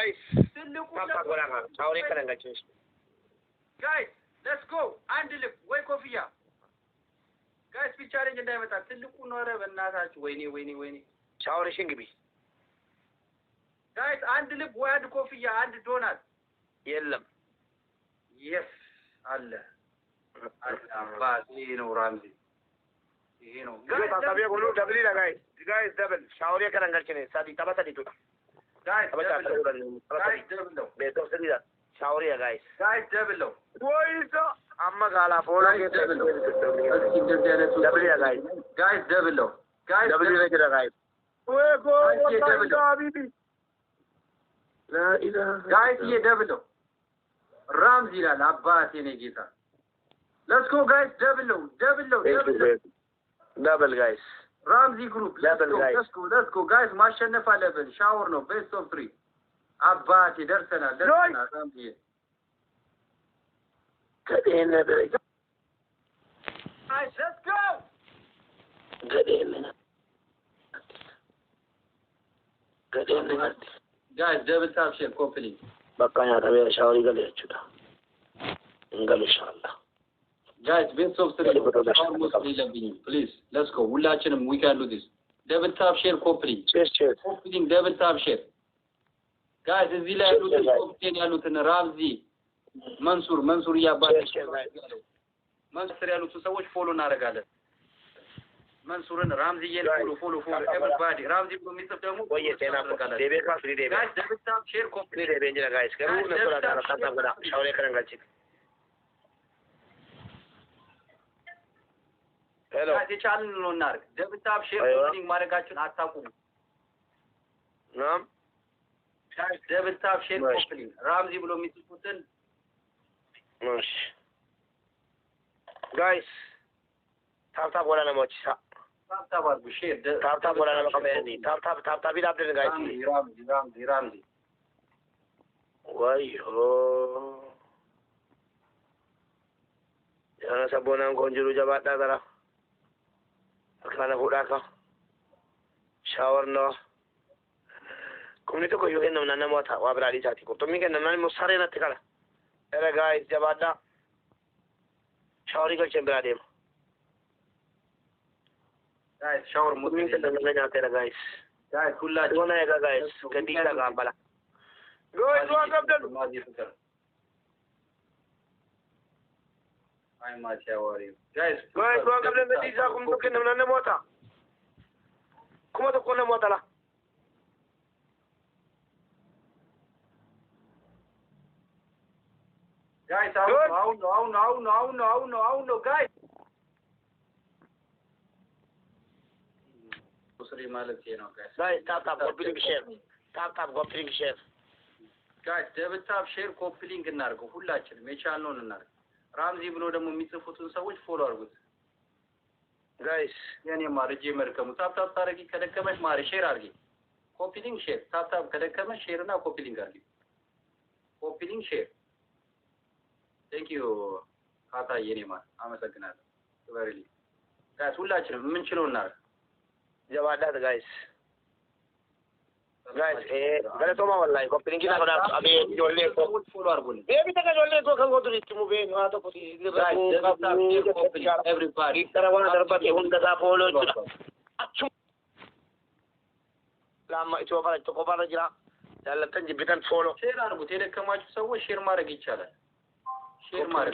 guys. Guys, let's go. Andilip, wake up here. Guys, we challenge and diamond. Tilluku nora benatachu. Wini. Shower shingibi. Guys, Andilip, where coffee and donut. Yellam. Yes, Allah. Allah, Ramzi. Guys, guys, double. Shower karangalchine. Sadi tabasadi tu. Guys, double. Shower guys. Guys, double. Boys, amma gala phone double. Guys. Guys, double. Guys, double guys. Guys, ye double. Ramzi la Abbas Negita. Let's go, guys. Double. Double, guys. Ramzi group. Double, guys. Let's go, guys. Mashannafa level. Shower no. Best of 3. Abbas, Darsana. Ramzi. Good in there. Guys, let's go. Good in. Guys, double tap share company. Bakaya tabe shower gale chuda. Ingal inshallah. Guys, best of 3. Almost 11. Please, let's go. We can do this. Double tap share company. Cheers. Company double tap share. Guys, is the Ramzi. Mansur ya ba. Mansur ya lutu sawoch follow naragale. Mansur and Ramzi yen follow everybody. Ramzi ko mitap demu. Oye tena ko debe ka free debe. Guys, double tap share company. Debe enjina guys. Karu na sura dara kanta gada. Shower karangalchi. Hello. Guys, channel no nar. Double tap share company maragachun ataku. Naam. Guys, double tap share company. Ramzi blo mituputen. Guys, tap wala na mochi sa. Tap argu share. Tap wala na makameni. Tap it up din guys. Ramzi. Wayo. Jangan sabunang konjuru jabata tara. Kana buda ka. Shower no. Kumnito ko yung nana mo ta wa bradi chati ko. Tumi ke nana mo sare na tikala. Era guys jabata. Shower ko chembra dem. Guys, shower Tumi ke nana na tera guys. Guys, kulla Kona ega guys. Gadi ka ga bala. Guys, welcome to I'm not sure you. Guys, welcome to the Disa kum to ke nana mo ta. Kuma to kona mo ta la. Guys, no, guys. Guys, tap, copy share. Tap, copy share. Guys, double tap share, copy link and narco. Who latch it? Make sure no narco. Ramzi below the Mumita photos, which follow with. Guys, Yani Marji Mercam, tap, Taraki, Kadakama, Mari, share argi. Copy link share. Tap, Kadakama, share now, copy link argi. Copy link share. Thank you, Kata Yenima. I'm a second. Very guys, who latch him? Minchilona. Javada, guys. Guys, gale toma wallahi ko pingi na koda abe jolle ko baby taka jolle ko kan godu ritu be no ato ko everybody tarawana darbati hunda da polo lama ito para to ko para jira dalla tanji bitan follow share arbu tele kama sawo share mara gichara share mara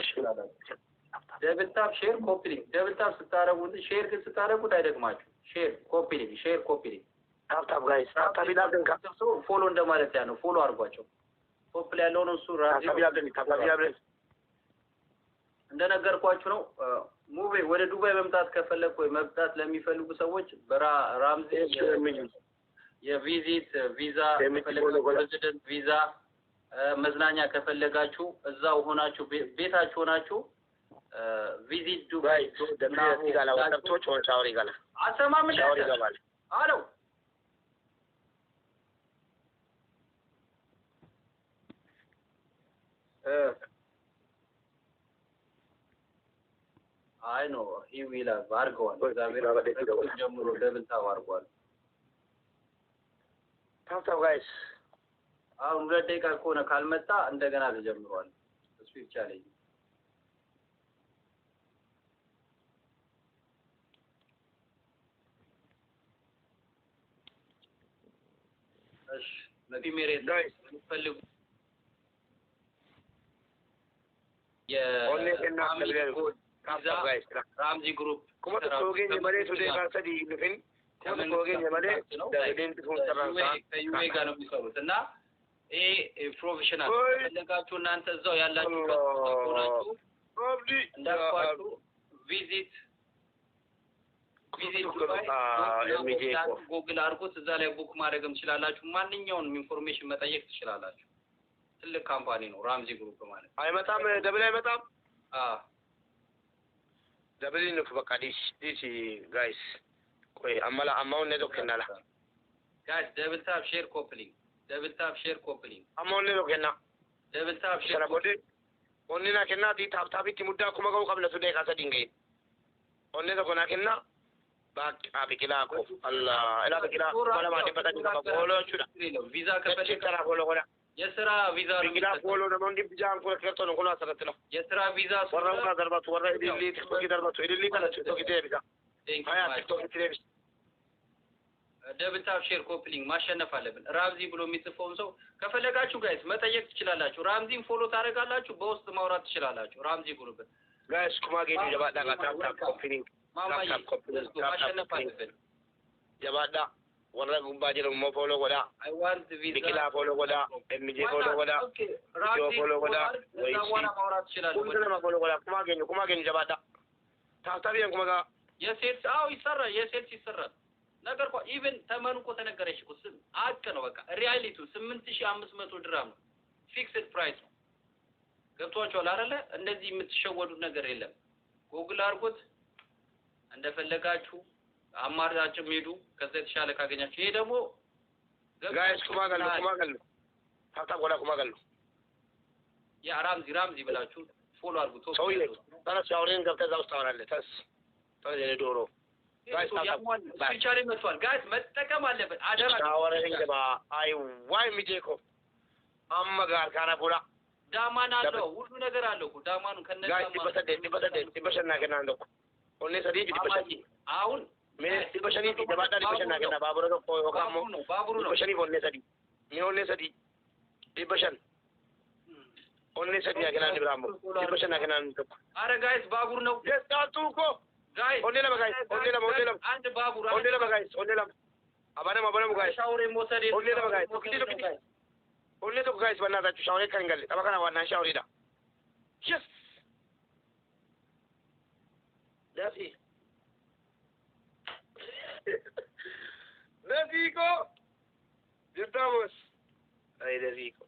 double tap share copy link double tap sitara wundi share ke sitara ko direct match share copy link tap guys tap ila den ka so follow nda mara tano follow arbacho ko play lono sura tap ila den እንደነገርኳችሁ ነው ሙቤ ወደ ዱባይ መምጣት ከፈለኩ ወይ መምጣት ለሚፈልጉ ሰዎች በራምዚ የቪዚት ቪዛ ፕሬዚደንት ቪዛ መዝናኛ ከፈለጋችሁ እዛው ሆናችሁ ቤታችሁ ሆናችሁ ቪዚት ዱባይ ደብሊው ይጋላ ወጣቶች ሆነ ሻወር ይጋላ አሰማም ሻወር ይጋባል አሎ I know he will have argwan ጀምሮ ደብል ታው አርጓል tap guys አሁን 2 ደቂቃ ከሆነ ካልመጣ እንደገና ተጀምሯል ስፒድ ቻሌንጅ እሺ ነቢ ሜሬት ፈልጉ ኦንኔና ተብለሉ ራምዚ ግሩፕ kuma to gogen male to dai ka sadi nufin kuma to gogen male da din tun taransa ከዩኤ ጋር ነው የሚሰሩት እና ፕሮፌሽናል እንደጋችሁ እናንተ እዛው ያላችሁ ሆናችሁ እንዳልኳችሁ ቪዚት ጉግል አድርጎት እዛ ላይ ቡክ ማድረግም ትችላላችሁ ማንኛውንም ኢንፎርሜሽን መጠየቅ ትችላላችሁ ትልቅ ካምፓኒ ነው ራምዚ ግሩፕ ማለት አይመጣም ደብል አይመጣም ደብል ነው በቃ ዲስ ጋይስ ቆይ አማውን ነው ከናላ ጋይስ ደብል ታፕ ሼር ኮፕሊንግ አማውን ነው ከና ደብል ታፕ ሼር ኮፕሊንግ ኦንኒና ከና ዲ ታፕ ታፕ ሙዳ ኩማ ጋው ቀብለ ሱዴ ካሰ ዲንገይ ኦንኔ ተኮና ከና ባክ አብቂላኮ አላህ ኢላ በቂላ ወላ ማዲ በታ ዲካ ቦሎ ቹዳ ቪዛ ከፈለ ተራ ቦሎ ወላ የስራ ቪዛ ቢግላ ቦሎ ነው እንዲ ቢጃን ኮ ከርቶ ነው ኮላ ሰረተላ የስራ ቪዛ ወራው ካ ደርባቱ ወራ ኢዲሊ ቲክቶክ ደርባቱ ኢዲሊ ካለች ቲክቶክ ዲቢጋ አያ ቲክቶክ ዲቢስ ደብል ታፕ ሼር ኮፕሊንግ ማሸነፍ አለብን ራምዚ ብሎ የሚጽፈውን ሰው ከፈለጋችሁ ጋይስ መጠየቅ ትችላላችሁ ራምዚን ፎሎ ታረጋላችሁ በውስጥ ማውራት ትችላላችሁ ራምዚ ብሎበት ጋይስ ኩማ ጌኒ ጀባዳ ታፕ ኮፕሊንግ ታፕ ኮፕሊንግ ማሸነፍ አለብን ጀባዳ ወራ ጉባጀ ነው ፎሎ ወዳ አይ ዋንት ቪዛ ቢግላ ፎሎ ወዳ ኤምጄ ፎሎ ወዳ ራምዚ ፎሎ ወዳ ወይ ማውራት ትችላላችሁ ኩማ ፎሎ ወዳ ኩማ ጌኒ ጀባዳ ታታቢያን ኩማ ጋ የሴልስ ይሰራል የሴልስ ይሰራል ነገር እኮ ኢቭን ተመኑ እኮ ተነገረሽ እኮ አቅ ነው በቃ ሪያሊቲው 8500 ድራም ነው ፊክስድ ፕራይስ ነው ገብቷችኋል አይደለ እንደዚህ የምትሸወዱት ነገር የለም ጉግል አድርጉት እንደፈለጋችሁ አማራጭም ሄዱ ከዛ የተሻለ ካገኛችሁ ይሄ ደግሞ ጋይስ ኩማጋል ታታ ጎላ ኩማጋል ያ ራምዚ ብላችሁ ፎሎ አድርጉት ሰውዬ ታላስ አውሬን ገብተህ እዛ ውስጥ አወራለህ ታስ ዶሮ ጋይስ ስፒቻሪ መጥቷል ጋይስ መጠቀም አለበት አደራ አወራኝ ገባ አይ ዋይ ሚጄኮ አማጋር ካና ቦላ ዳማን አለው ሁሉ ነገር አለው እኮ ዳማኑ ከነዛ ዲበሸና ገና እንደው ኦኔ ሰዲ ዲበሸኒ አሁን ዲበሸኒ ዲባዳ ዲበሸና ገና ባቡሩ ነው ሆካሞ ባቡሩ ነው ዲበሸኒ ኦኔ ሰዲ ዲበሸን ኦኔ ሰዲ ገና ዲብራሞ ዲበሸና ገና እንደው አረ ጋይስ ባቡር ነው ደስታቱ እኮ ጋይስ ኦኔ ለማ አንድ ባቡር ኦኔ ለማ ጋይስ አባነም ጋይስ ሻውሬ ሞሰዴ ኦኔ ለማ ጋይስ ኦኔ ቶ ጋይስ በእናታችሁ ሻውሬ ከንገል ተባከና ዋና ሻውሬዳ yes dafi estamos ay Dafico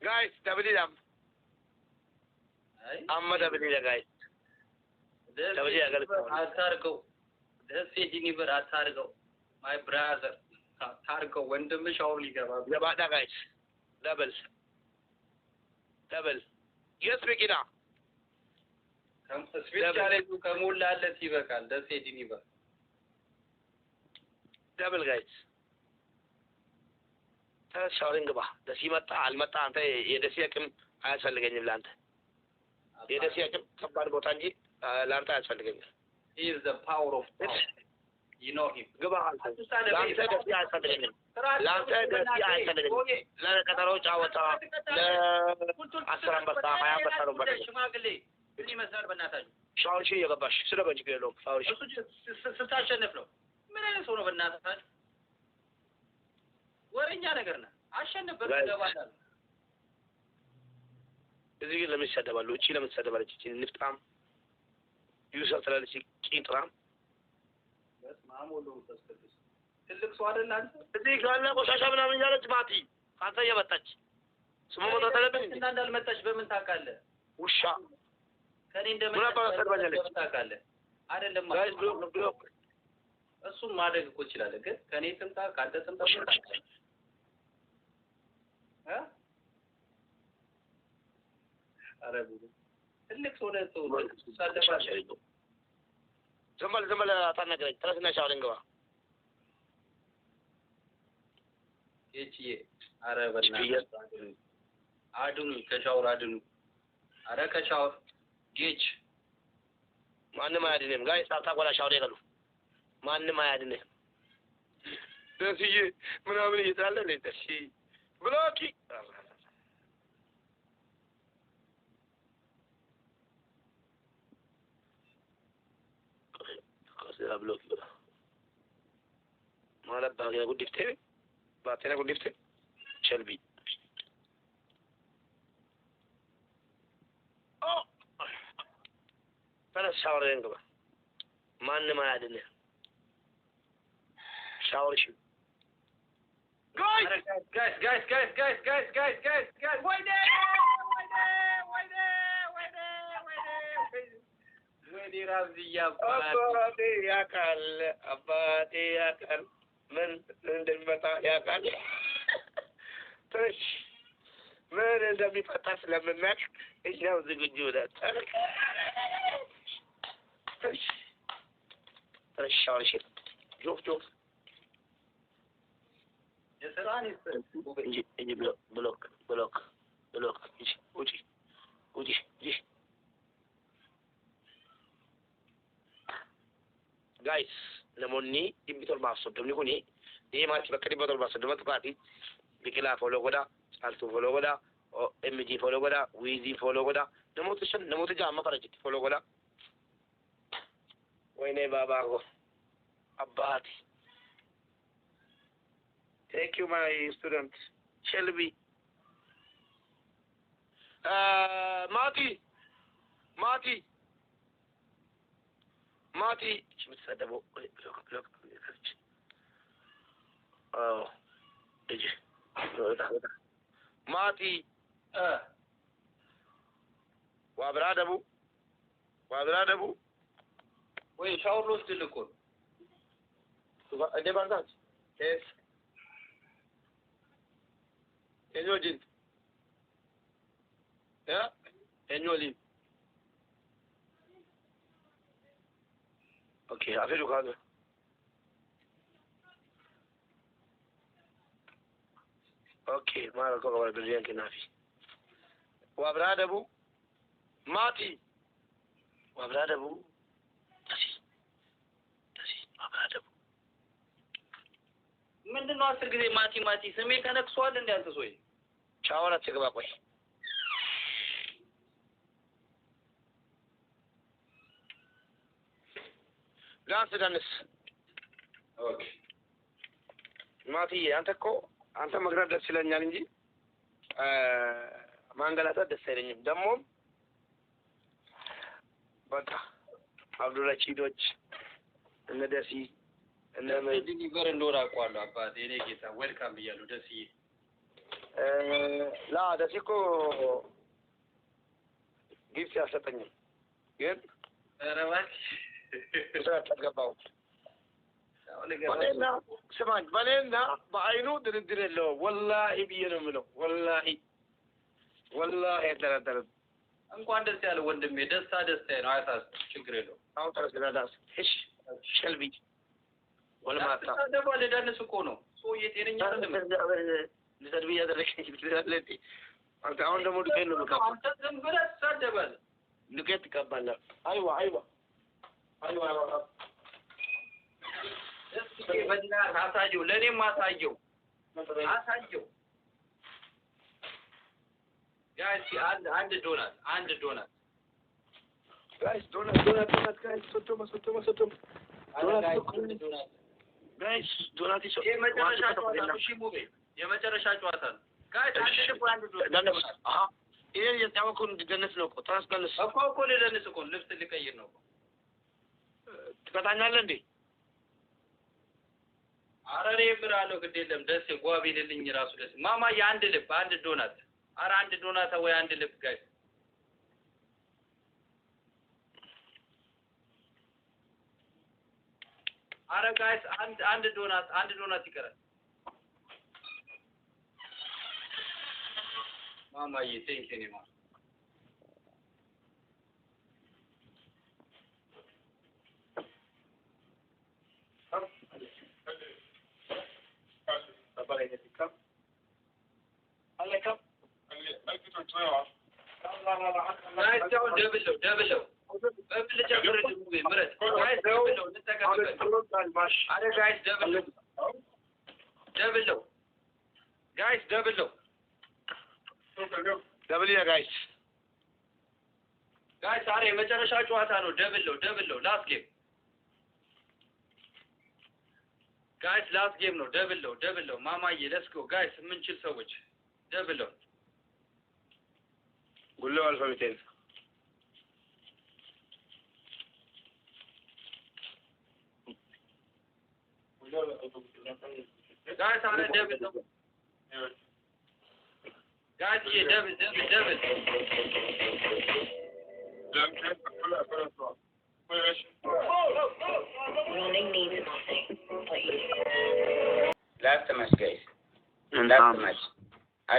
guys tabelidam ay amma tabelida guys tabelida gal አታርገው ደስ ዲኒቨር አታርገው my brother አታርገው ወንድም ሻውር ሊገባ ገባዳ guys double yes begina ስፔሻሊቱ ከሞላለት ይበቃል ደስ ዲኒቨር double guys ሻውሪንግ ባ ደስ ይመጣ አልመጣ አንተ የደስ ያቅም አያስፈልገኝም ላንተ የደስ ያቅም ከባድ ቦታ እንጂ ላንተ አያስፈልገኝም he is the power of power you know him ግባ ላንተ ደስ አያስፈልገኝም ላንተ ደስ አያስፈልገኝም ለቀጠሮ ጫወታ ለአስር አንበሳ 20 አንበሳ ነው ማለት ሽማግሌ ምን ይመስላል በእናታችሁ ሻውርሺ የገባሽ ስለበጅ ገሎ ሻውርሺ ስታሸንፍ ነው ምን አይነት ሰው ነው በእናታችሁ ወረኛ ነገር ነው አሸንፈህ ገባታል እዚህ ለምን ይሰደባሉ እቺ ለምን ትሰደባለች እቺ ንፍጣም ዩሰፍ ትላለች ቂንጥራም ማሞሉ ተስከተስ ትልቅ ሰው አይደል አንተ እዚህ ካለ ቆሻሻ ምናምን ያለች ማቲ አንተ እየመጣች ስሙ ሞታ ተለብኝ እና እንዳልመጣች በምን ታውቃለህ ውሻ ከኔ እንደመጣች ታውቃለህ አይደለም ብሎክ እሱም ማድረግ እኮ ይችላል ግን ከኔ ትምጣ ካንተ ትምጣ አረቡ ትልቅ ሰው ነው ሳደፋሽ ዘመል አታናገረኝ ተረስና ሻውሪንግ ባ ኤችዬ ኧረ በእናትህ አድኑ ከሻወር አድኑ። ኧረ ከሻወር ጌች ማንም አያድንም። ጋይስ አታቆላ ሻወር ይገሉ ማንም አያድንም። ደስዬ ምናምን እየጣለ ነው ደስ ብሎኪ ከዛ ብሎኪ ማለት ባገ ጉድፍቴ ባቴና ጉድፍቴ ቸልቢ ሻወር እንግባ ማንም አያድንም። ሻወር እሺ guys ወይኔ ራዝያ አባቴ ያውቃል ምን እንደሚመጣ ያውቃል። ትንሽ ምን እንደሚፈታ ስለምናውቅ እኛው ዝግጁ ነን። ትንሽ ሻወር እሺ ጆፍ የስራን እንጂ ብሎክ ውጪ ጋይስ ለሞኒ ዲቢቶል ማፍሶዶኒ ኩኒ ዲማች በከዲ ቦቶል ማፍሶዶ መጥፋቲ ቢቂላ ፎሎ ጎዳ ጫልቱ ፎሎ ጎዳ ኤምጂ ፎሎ ጎዳ ዊዚ ፎሎ ጎዳ ነሞቱ ጃማ ፈረጅት ፎሎ ጎዳ ወይኔ ባባጎ አባቴ Thank you, my student. Shelby. Marty. Look. Oh. Did you? Marty. Wabradabu. Wait, shower lost the look. Yes. Enjoy. Yeah? Enjoy. Okay, I feel you. Okay, Mara go over the drink in Nafi. Wabradabu. Marty. Wabradabu. Dasi. Wabradabu. ምንድነው አስር ጊዜ ማቲ ስሜ ከነክሷል እንዴ አንተ ሶይ ቻወራ ተገባ ቆይ ዳንስ ኦኬ ማቲ አንተ መግራት ደስ ይለኛል እንጂ ማንገላታ ደስ አይለኝም። ደግሞ በቃ አብዱራቺዶች እነ ደሲ ዲሊቨር እንደሆነ አውቀዋለሁ አባቴ። እኔ ጌታ ዌልካም ብያለሁ ደስዬ። ደሲ እኮ ጊፍት ያልሰጠኝም ግን ኧረ እባክህ ተገባው ስማኝ በኔና በአይኑ ድርድር የለውም። ወላሂ ብዬ ነው የምለው። ወላሂ አይደረደርም። እንኳን ደስ ያለ ወንድሜ። ደስታ ነው። አያሳስብ ችግር የለውም። አሁን ተረጋጋስ። እሺ ሸልቢ ወለማታ ደባለ ዳንስ እኮ ነው ሶዬ ጤነኛ አይደለም። ለሰርቢ ያደረከኝ ስለለቲ አንተ አሁን ደግሞ ዱቄት ነው የምትቀባው። አንተ ዝም ብለህ ትሳደባለህ። ዱቄት ትቀባለህ። አይዋ እስኪ በእናትህ አሳየው፣ ለእኔም አሳየው። ጋይስ አንድ ዶናት ጋይስ ዶናት ጋይስ ሶቶማ ጋይስ ዶናት ይሶ የመጨረሻ ጨዋታ ነው። እሺ ሙቤ የመጨረሻ ጨዋታ ነው ጋይስ። አንድ ዶናት ይሄ የታወቀው እንድደነስ ነው እኮ ታስቀንስ እኮ ልደንስ እኮ ልብስ ልቀይር ነው እኮ ትቀጣኛለህ እንዴ? አረሬ ብራለሁ ግድ የለም። ደስ ጓቢልልኝ ራሱ ደስ ማማ የአንድ ልብ አንድ ዶናት አንድ ዶናት ወይ አንድ ልብ ጋይስ። አረ ጋይስ አንድ ዶናት ይቀራል። ማማዬ ቴንክ ዩ ማ አሁን ደብል ነው በብልጫ ምረጥ ሙቤ ምረጥ ጋይስ ደብል ነው እንተቀበል አረ ጋይስ ደብል ነው ጋይስ ደብል ነው ደብል ያ ጋይስ አረ የመጨረሻ ጨዋታ ነው ደብል ነው ላስት ጌም ጋይስ ላስት ጌም ነው ደብል ነው ማማዬ ሌትስ ጎ ጋይስ የምንችል ሰዎች ደብል ነው ጉሎ አልፋቤቴን ጋይስ አረ ደብል ነው ጋይስ ደብል Running means nothing, please. Last match, guys. Last match.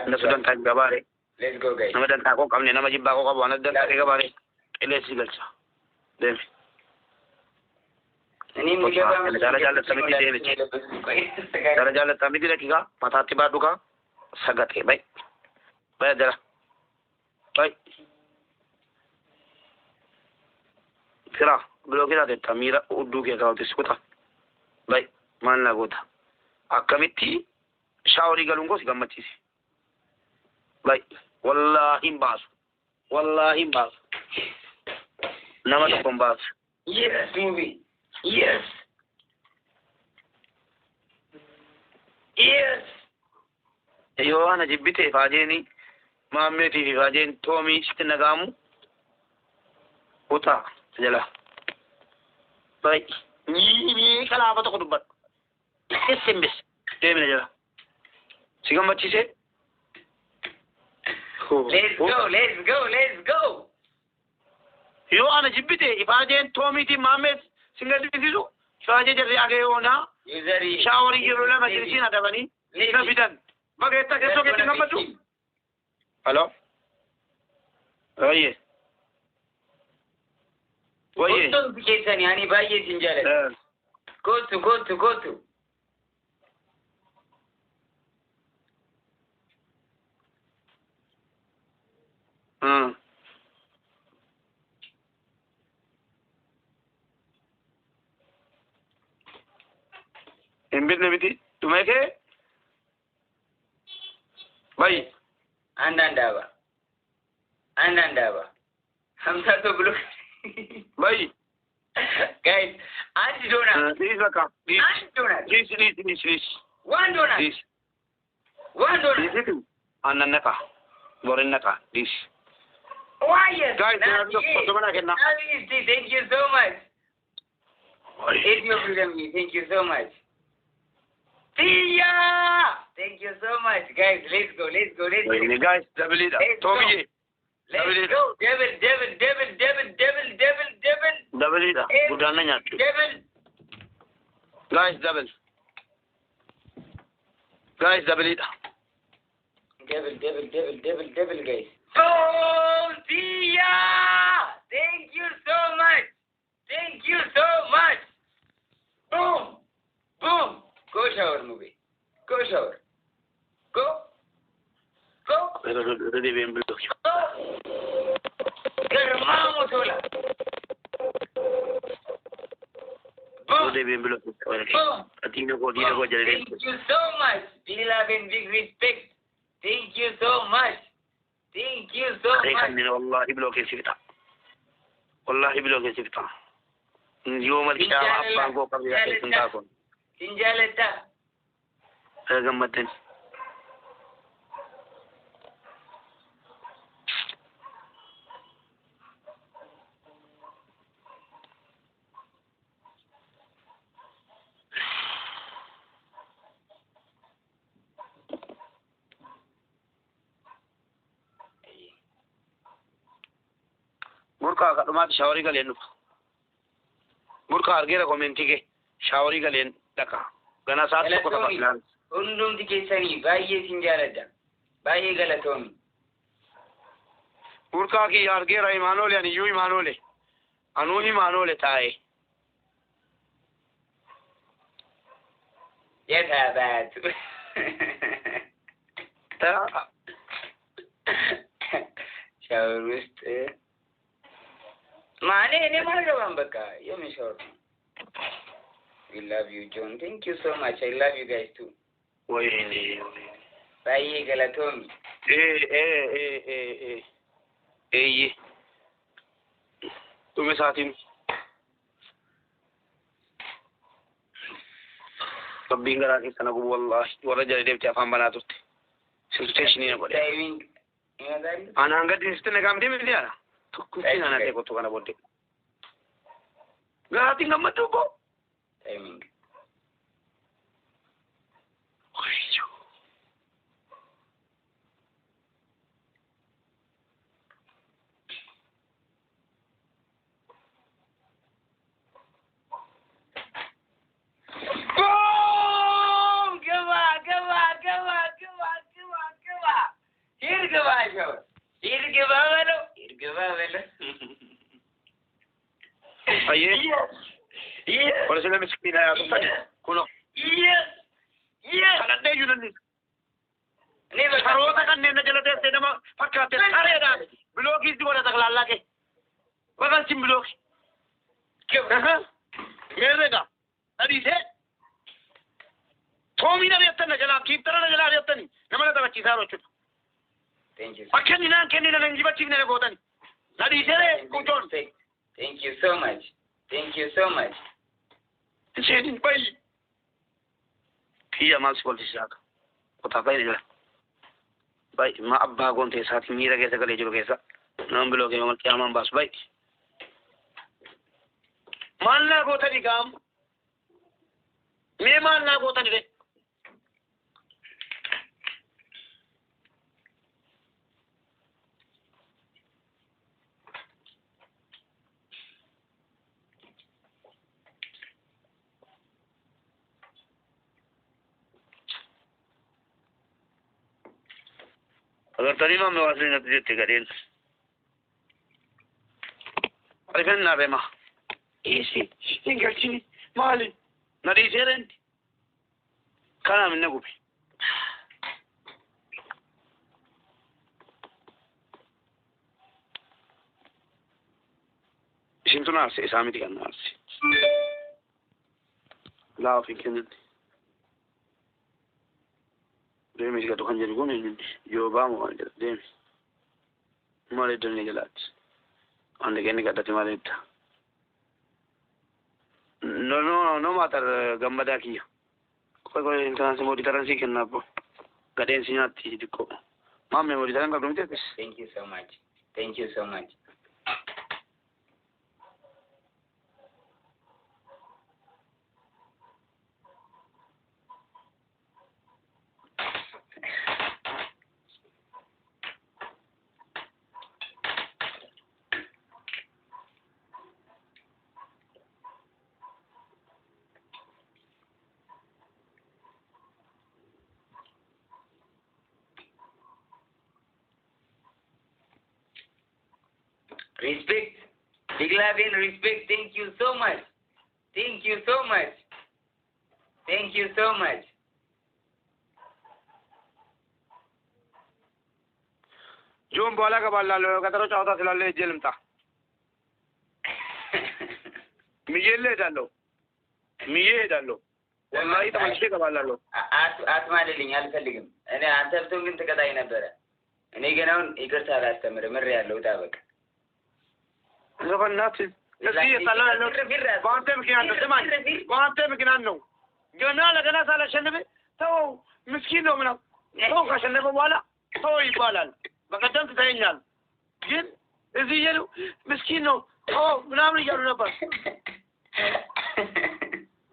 Nasudan tag gabare. Let's go, guys. Namadan tako kamne nama jibba ko kabana dan tag gabare. Let's go. Dem. Ini mujaba Darajal samiti de che. Darajal samiti rakhiga matati badu ka sagat hai bhai. Bhai jara. Bhai. Kira bloqueera detta mira uddu ke gaute skuta. Bhai man lagota. Akkamitti shawari galungo si gammachisi. Bhai wallahi baas. Nama to baas. Yes, movie. Yes. Yo ana jibbite fajeni maameti fi fajen tomi stinagamu uta jala bay ni kala ba to dubat SMS demina jala sigam bachise Let's go. yo ana jibbite ifajen tomi ti maamet singal disu faje jere age ona User shawari yero la majlisina dabani na bidan bageta keso ke ngambatu hello oye Kutun bikesan yani baye sinjale. Go to. Embed nebiti tumeke bhai Anandaba. Hamza to blue. bhai Guys, anti-donut. this laka Anti-donut. this One donut. this One donut. this itu anannaka borenaka this Why yes? guys Nabi, thank you so much. It's your freedom. Thank you so much. See ya! Thank you so much, guys. Let's go. guys double it tomi Let's go. Devil. double it budana nyatu Devil. guys double it Devil, guys. Oh, see ya! Thank you so much. Boom. Go shower, movie. Go shower. Go. Rede bemblo Germamo sola. Boom. Atino ko jare Thank you so much. Big love and big respect. Thank you so much. wallahi bloke sifta يوم القيامة أبانكو قبل يسنتاكم Sinjaleta. أغمتن Burka ka duma shawari ga lenu burka argera komenti ke shawari ga len daka gana sa ko ta plan Undum dike sani baye sinjaleta baye galatomi burka ki argera imanole ani yu imanole anu imanole tae yes bad ta shower ማኔ እኔ ማልገባም በቃ የምን ሻወር ነው? We love you, John. Thank you so much. I love you guys too. ወይኔ Bye, Galatomi. ቱሜ ሳቲም Sabbin gara ke sana gubu wallahi wala jare de ta fan bana tutti station ne bode Timing. ana ngadi stene kam de me dia to kutina na te ko to kana bode ga tinga matu ko Timing. Aye. Por eso le me spina ya to kuno. Kana de yunani. Ne ba Sarota kan ne jala de se nama fakate sare da. Blog is dibora tak lalla ke. Wagan sim blog. Mere da. Adi se. Thomi na yetta na jala ki tara na jala yetta ni. Namala ta bachi saro chut. Thank you. Akhen ni na ken ni na ngi bachi ne ko tani. Adi se ko ton. Thank you so much. Thank you so much. Jedin bai. Kiya mas pol saka. Kota bai jala. Bai ma abba gonte sathi mira ke sagale juro ke sa. Nam bilo ke mal kiyama bas bai. Manna ko tani kam. Me manna ko tani de. अगर तरीमा में वासनी नतीजे ते करें अरे फिर ना बेमा इसी इंगलची माली नतीजे रें खाना में न गुपी इसी तो ना से सामी दिखा ना से लाओ फिर Demi ga to kan jeni gone yo ba mo wal demi male don ne galat ande ken ga tati male ta no matar gambada ki ko intan se modi taran si ken na po gaden signati diko mamme modi taran ga domte pes. Thank you so much. Thank you so much. Respect. Big love and respect. Thank you so much. Thank you so much. Thank you so much. जो बोला का बाल लो का तो चौथा से ले जेल में था मिये डालो والله تمشي का बाल लो አትማ ልልኝ አልፈልግም እኔ አንተ ብትሆን ግን ተቀጣይ ነበረ እኔ ግን አሁን ይቅርታ አላስተምርም ምር ያለው ታበቅ ዘበናት ለዚህ የጣላ ነው ቋንተ ምክንያት ነው ስማኝ ቋንተ ምክንያት ነው ገና ሳላሸንፍ ተው ምስኪን ነው ምናምን ተው ካሸነፈ በኋላ ተው ይባላል በቀደም ትተኛል ግን እዚህ ይሉ ምስኪን ነው ተው ምናምን እያሉ ነበር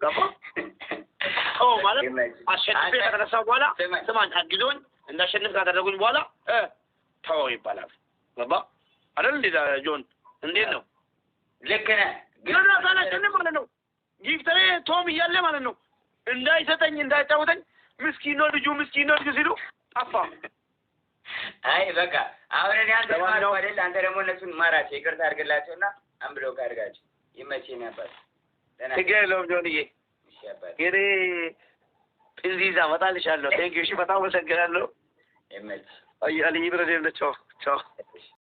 ገባ ተው ማለት አሸንፈ ከተነሳ በኋላ ስማኝ አግዞኝ እንዳሸንፍ ካደረጉኝ በኋላ ተው ይባላል ገባ አይደል እንዴ ጆን እንዴት ነው ልክ ነህ ግን ሳላሸንፍ ማለት ነው ጊፍተሬ ቶም እያለ ማለት ነው እንዳይሰጠኝ እንዳይጫወተኝ ምስኪን ነው ልጁ ሲሉ ጠፋ አይ በቃ አሁን እኔ አንተ ማረው አይደል አንተ ደግሞ እነሱን ማራቸው ይቅርታ አድርግላቸውና አንብለው ካርጋቸው ይመቼኝ ነበር ትገለው ጆንዬ እሺ አባቴ ገሬ ፒንዚዛ መጣልሻለሁ ቴንክ ዩ እሺ በጣም አመሰግናለሁ ይመች አይ አሊ ብረዴ ቻው